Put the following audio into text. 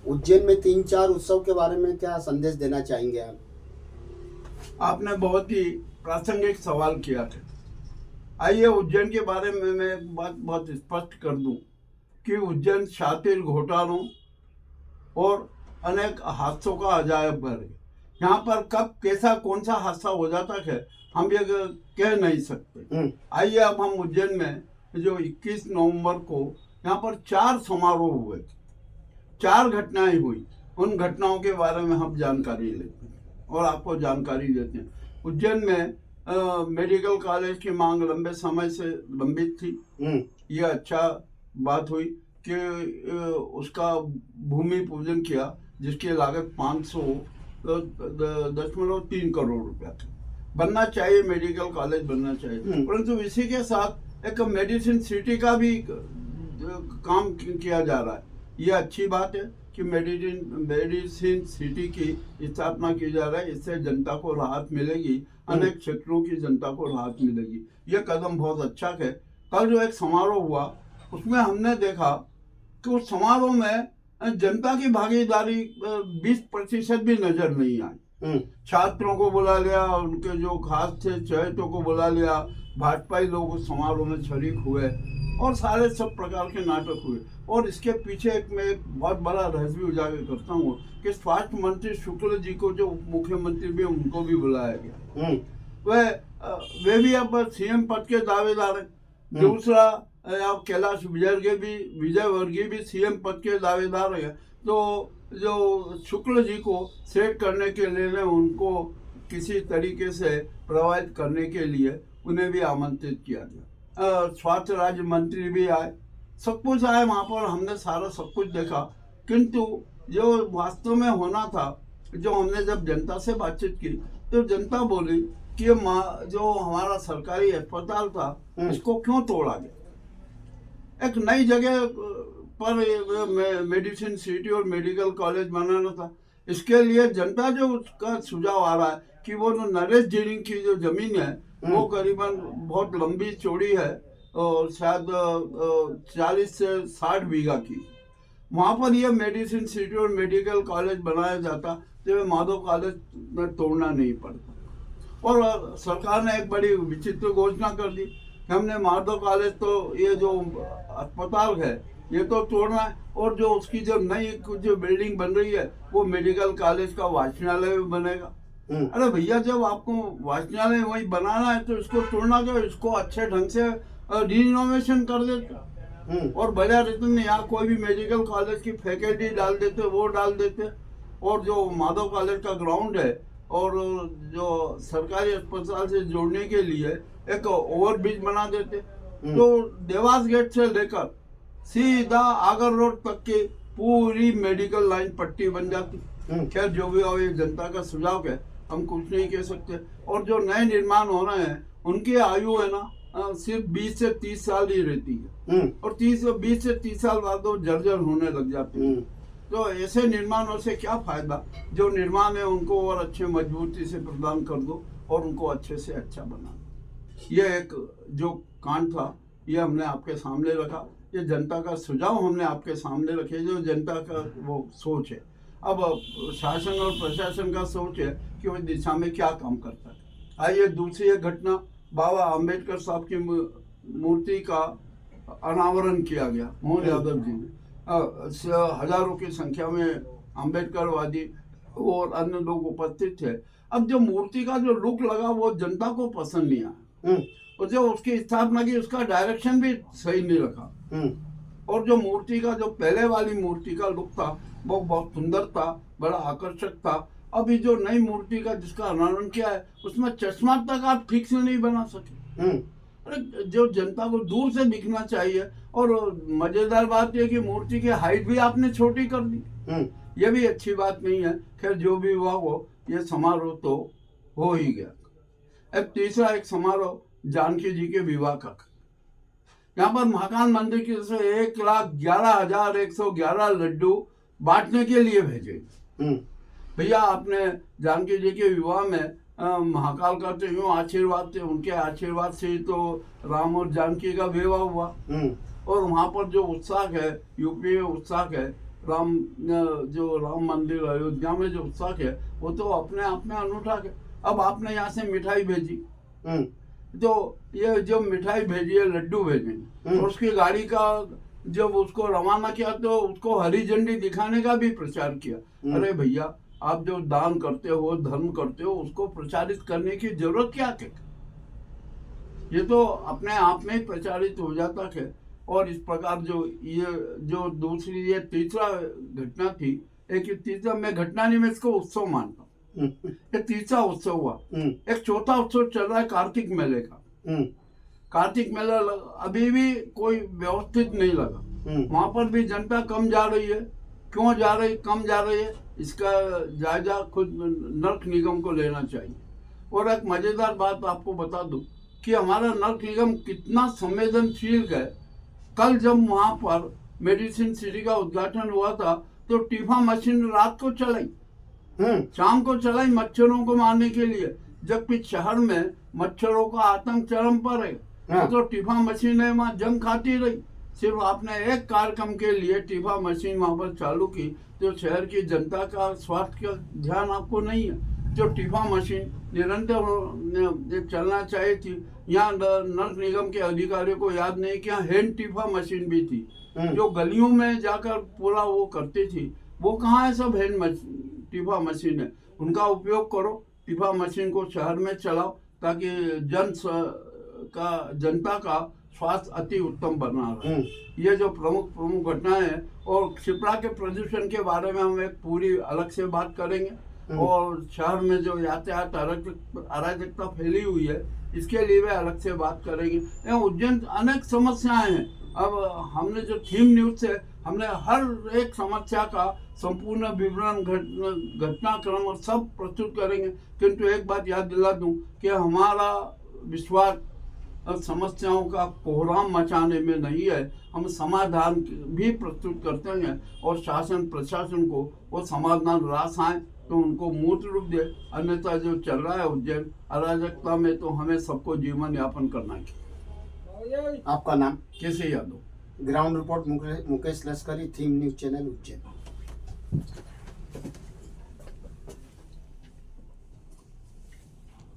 उज्जैन में 3-4 उत्सव के बारे में क्या संदेश देना चाहेंगे आप? आपने बहुत ही प्रासंगिक सवाल किया था। आइए उज्जैन के बारे में मैं एक बात बहुत स्पष्ट कर दूं कि उज्जैन शातिर, घोटालों और अनेक हादसों का अजायब घर है। यहाँ पर कब कैसा कौन सा हादसा हो जाता है हम ये कह नहीं सकते। आइए अब हम उज्जैन में जो 21 नवंबर को यहाँ पर 4 समारोह हुए थे, 4 घटनाएं हुई। उन घटनाओं के बारे में हम जानकारी लेते हैं और आपको जानकारी देते हैं। उज्जैन में मेडिकल कॉलेज की मांग लंबे समय से लंबित थी। ये अच्छा बात हुई कि उसका भूमि पूजन किया, जिसकी लागत 500.3 करोड़ रुपया थी। बनना चाहिए, मेडिकल कॉलेज बनना चाहिए, परंतु इसी के साथ एक मेडिसिन सिटी का भी काम किया जा रहा है। ये अच्छी बात है कि मेडिसिन सिटी की स्थापना की जा रहा है। इससे जनता को राहत मिलेगी, अनेक क्षेत्रों की जनता को राहत मिलेगी। ये कदम बहुत अच्छा है। कल जो एक समारोह हुआ उसमें हमने देखा कि उस समारोह में जनता की भागीदारी 20% भी नजर नहीं आई। छात्रों को बुला लिया, उनके जो खास थे चहेतों को बुला लिया, भाजपाई लोग उस समारोह में शरीक हुए और सारे सब प्रकार के नाटक हुए। और इसके पीछे मैं एक बहुत बड़ा रहस्य भी उजागर करता हूँ कि स्वास्थ्य मंत्री शुक्ल जी को, जो उप मुख्यमंत्री भी उनको भी बुलाया गया। वे भी अब सीएम पद के दावेदार हैं। दूसरा आप कैलाश विजयवर्गीय भी सीएम पद के दावेदार है। तो जो शुक्ल जी को सेट करने के लिए उनको किसी तरीके से प्रभावित करने के लिए उन्हें भी आमंत्रित किया गया। स्वास्थ्य राज्य मंत्री भी आए, सब कुछ आए वहाँ पर, हमने सारा सब कुछ देखा। किंतु जो वास्तव में होना था, जो हमने जब जनता से बातचीत की तो जनता बोली कि जो हमारा सरकारी अस्पताल था इसको क्यों तोड़ा गया। एक नई जगह पर मेडिसिन सिटी और मेडिकल कॉलेज बनाना था। इसके लिए जनता जो उसका सुझाव आ रहा है कि वो जो नरेश जीरिंग की जो जमीन है वो करीबन बहुत लंबी चौड़ी है और शायद 40 से 60 बीघा की। वहाँ पर ये मेडिसिन सिटी और मेडिकल कॉलेज बनाया जाता तो माधव कॉलेज में तोड़ना नहीं पड़ता। और सरकार ने एक बड़ी विचित्र घोषणा कर दी कि हमने माधव कॉलेज, तो ये जो अस्पताल है ये तो तोड़ना है, और जो उसकी जो नई जो बिल्डिंग बन रही है वो मेडिकल कॉलेज का वाचनालय बनेगा। अरे भैया, जब आपको वाचनालय वही बनाना है तो इसको तोड़ना क्यों? इसको अच्छे ढंग से रिनोवेशन कर देते और बजाय रहते यहाँ कोई भी मेडिकल कॉलेज की फैकल्टी डाल देते, वो डाल देते। और जो माधव कॉलेज का ग्राउंड है और जो सरकारी अस्पताल से जोड़ने के लिए एक ओवरब्रिज बना देते, तो देवास गेट से लेकर सीधा आगर रोड तक की पूरी मेडिकल लाइन पट्टी बन जाती। खैर, जो भी हो, ये जनता का सुझाव है, हम कुछ नहीं कह सकते। और जो नए निर्माण हो रहे हैं उनकी आयु है ना सिर्फ 20 से 30 साल ही रहती है और 20 से 30 साल बाद तो जर्जर होने लग जाते हैं। तो ऐसे निर्माणों से क्या फायदा? जो निर्माण है उनको और अच्छे मजबूती से प्रदान कर दो और उनको अच्छे से अच्छा बना दो। ये एक जो कांड था ये हमने आपके सामने रखा, ये जनता का सुझाव हमने आपके सामने रखे, जो जनता का वो सोच है। अब शासन और प्रशासन का सोच है कि वो दिशा में क्या काम करता है। आइए दूसरी एक घटना, बाबा अम्बेडकर साहब की मूर्ति का अनावरण किया गया मोहन यादव जी ने। हजारों की संख्या में अम्बेडकरवादी और अन्य लोग उपस्थित थे। अब जो मूर्ति का जो लुक लगा वो जनता को पसंद नहीं आया और जो उसकी स्थापना की उसका डायरेक्शन भी सही नहीं रखा। और जो मूर्ति का जो पहले वाली मूर्ति का लुक था वो बहुत सुंदर था, बड़ा आकर्षक था। अभी जो नई मूर्ति का जिसका अनावरण किया है उसमें चश्मा तक आप ठीक से नहीं बना सके। अरे जो जनता को दूर से दिखना चाहिए। और मजेदार बात यह कि मूर्ति की हाइट भी आपने छोटी कर दी, ये भी अच्छी बात नहीं है। खैर, जो भी हुआ वो, ये समारोह तो हो ही गया। एक तीसरा एक समारोह जानकी जी के विवाह का, यहाँ पर महाकाल मंदिर की तरफ से 1,11,111 लड्डू बांटने के लिए भेजे। भैया, आपने जानकी जी के विवाह में महाकाल का तो यूं आशीर्वाद थे, उनके आशीर्वाद से ही तो राम और जानकी का विवाह हुआ। और वहाँ पर जो उत्साह है, यूपी में उत्साह है, जो राम मंदिर अयोध्या में जो उत्साह है वो तो अपने आप में अनूठा है। अब आपने यहाँ से मिठाई भेजी, तो ये जो मिठाई भेजी है, लड्डू भेजे, तो उसकी गाड़ी का जब उसको रवाना किया तो उसको हरी झंडी दिखाने का भी प्रचार किया। अरे भैया, आप जो दान करते हो, धर्म करते हो, उसको प्रचारित करने की जरूरत क्या है? ये तो अपने आप में ही प्रचारित हो जाता है। और इस प्रकार ये जो दूसरी ये तीसरा घटना थी, एक तीसरा मैं घटना नहीं, मैं इसको उत्सव मानता हूँ। ये तीसरा उत्सव हुआ। एक चौथा उत्सव चल रहा है कार्तिक मेले का। कार्तिक मेला अभी भी कोई व्यवस्थित नहीं लगा। वहां पर भी जनता कम जा रही है। क्यों जा रही, कम जा रही है, इसका जायजा खुद नर्क निगम को लेना चाहिए। और एक मजेदार बात आपको बता दूं कि हमारा नर्क निगम कितना संवेदनशील है। कल जब वहां पर मेडिसिन सिटी का उद्घाटन हुआ था तो टीफा मशीन रात को चलाई, शाम को चलाई मच्छरों को मारने के लिए, जबकि शहर में मच्छरों का आतंक चरम पर है। तो टीफा मशीनें वहां जंग खाती रही। सिर्फ आपने एक कार्यक्रम के लिए टीफा मशीन वहां पर चालू की तो शहर की जनता का स्वास्थ्य का ध्यान आपको नहीं है। जो टीफा मशीन निरंतर चलना चाहिए थी, यहाँ नगर निगम के अधिकारियों को याद नहीं कि यहाँ हैंड टीफा मशीन भी थी जो गलियों में जाकर पूरा वो करती थी। वो कहाँ है? सब हैंड टीफा मशीन है, उनका उपयोग करो। टीफा मशीन को शहर में चलाओ ताकि जनता का स्वास्थ्य अति उत्तम बना रहे। ये जो प्रमुख घटनाएं हैं। और क्षिप्रा के प्रदूषण के बारे में हम एक पूरी अलग से बात करेंगे। और शहर में जो यातायात अराजकता फैली हुई है, इसके लिए भी अलग से बात करेंगे। उज्जैन अनेक समस्याएं हैं। अब हमने जो थीम न्यूज से हमने हर एक समस्या का संपूर्ण विवरण, घटनाक्रम और सब प्रस्तुत करेंगे। किंतु एक बात याद दिला दूं कि हमारा विश्वास समस्याओं का कोहराम मचाने में नहीं है, हम समाधान भी प्रस्तुत करते हैं। और शासन प्रशासन को वो समाधान रास आए तो उनको मूर्त रूप दे। अन्यथा जो चल रहा है उज्जैन अराजकता में, तो हमें सबको जीवन यापन करना है। आपका नाम? केसी यादव, ग्राउंड रिपोर्ट मुकेश लश्करी, थीम न्यूज चैनल उज्जैन।